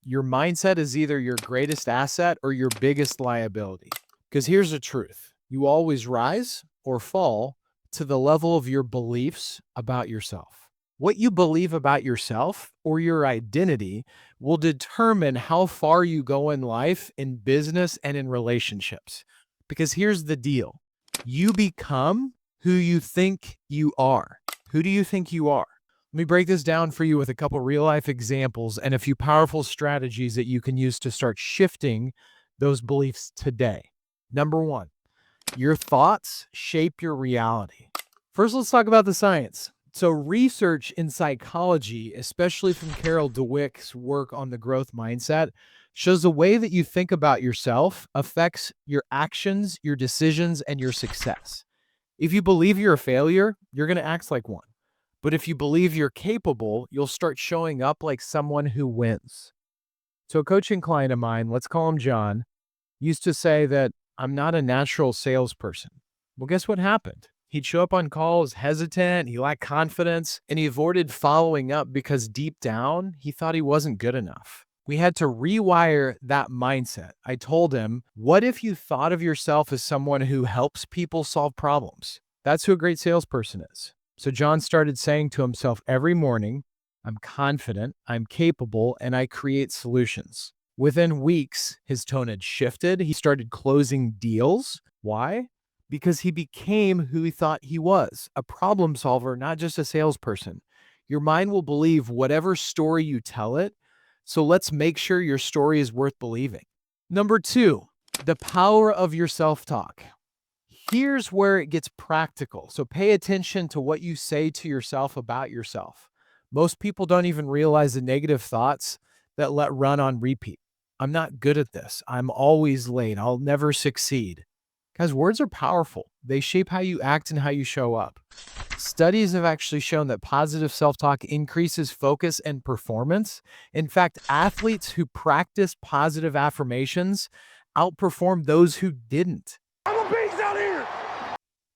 Your mindset is either your greatest asset or your biggest liability. Because here's the truth: you always rise or fall to the level of your beliefs about yourself. What you believe about yourself or your identity will determine how far you go in life, in business, and in relationships. Because here's the deal: you become who you think you are. Who do you think you are? Let me break this down for you with a couple real life examples and a few powerful strategies that you can use to start shifting those beliefs today. Number one, your thoughts shape your reality. First, let's talk about the science. So, research in psychology, especially from Carol Dweck's work on the growth mindset, shows the way that you think about yourself affects your actions, your decisions, and your success. If you believe you're a failure, you're going to act like one. But if you believe you're capable, you'll start showing up like someone who wins. So, a coaching client of mine, let's call him John, used to say that I'm not a natural salesperson. Well, guess what happened? He'd show up on calls hesitant, he lacked confidence, and he avoided following up because deep down, he thought he wasn't good enough. We had to rewire that mindset. I told him, what if you thought of yourself as someone who helps people solve problems? That's who a great salesperson is. So John started saying to himself every morning, I'm confident, I'm capable, and I create solutions. Within weeks, his tone had shifted. He started closing deals. Why? Because he became who he thought he was, a problem solver, not just a salesperson. Your mind will believe whatever story you tell it. So let's make sure your story is worth believing. Number two, the power of your self-talk. Here's where it gets practical. So pay attention to what you say to yourself about yourself. Most people don't even realize the negative thoughts that let run on repeat. I'm not good at this. I'm always late. I'll never succeed. Guys, words are powerful. They shape how you act and how you show up. Studies have actually shown that positive self-talk increases focus and performance. In fact, athletes who practice positive affirmations outperform those who didn't. I'm a beast out here.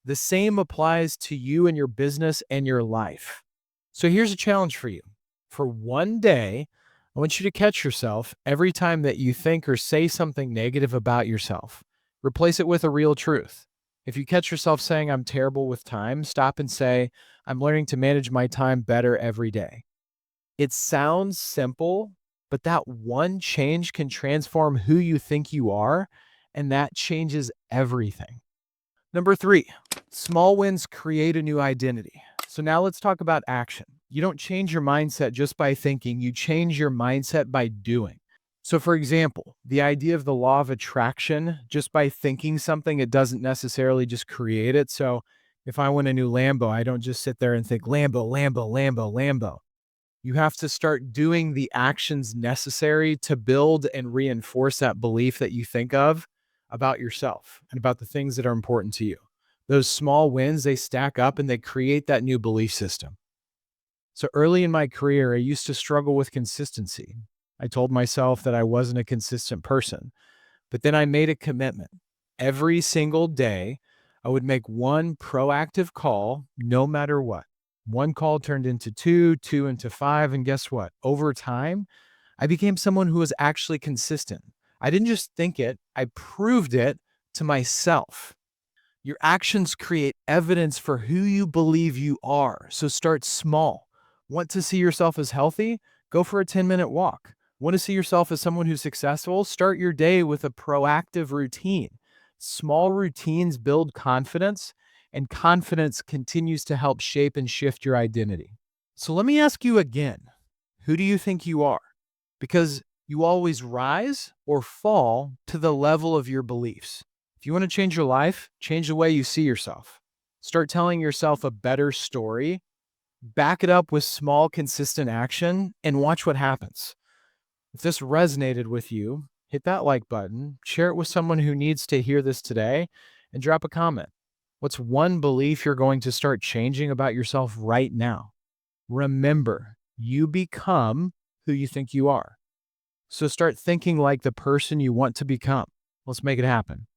The same applies to you and your business and your life. So here's a challenge for you. For one day, I want you to catch yourself every time that you think or say something negative about yourself. Replace it with a real truth. If you catch yourself saying, I'm terrible with time, stop and say, I'm learning to manage my time better every day. It sounds simple, but that one change can transform who you think you are, and that changes everything. Number three, small wins create a new identity. So now let's talk about action. You don't change your mindset just by thinking, you change your mindset by doing. So for example, the idea of the law of attraction, just by thinking something, it doesn't necessarily just create it. So if I want a new Lambo, I don't just sit there and think Lambo, Lambo, Lambo, Lambo. You have to start doing the actions necessary to build and reinforce that belief that you think of about yourself and about the things that are important to you. Those small wins, they stack up and they create that new belief system. So early in my career, I used to struggle with consistency. I told myself that I wasn't a consistent person, but then I made a commitment. Every single day, I would make one proactive call, no matter what. One call turned into two, two into five, and guess what? Over time, I became someone who was actually consistent. I didn't just think it, I proved it to myself. Your actions create evidence for who you believe you are. So start small. Want to see yourself as healthy? Go for a 10-minute walk. Want to see yourself as someone who's successful? Start your day with a proactive routine. Small routines build confidence, and confidence continues to help shape and shift your identity. So let me ask you again, who do you think you are? Because you always rise or fall to the level of your beliefs. If you want to change your life, change the way you see yourself. Start telling yourself a better story, back it up with small, consistent action, and watch what happens. If this resonated with you, hit that like button, share it with someone who needs to hear this today, and drop a comment. What's one belief you're going to start changing about yourself right now? Remember, you become who you think you are. So start thinking like the person you want to become. Let's make it happen.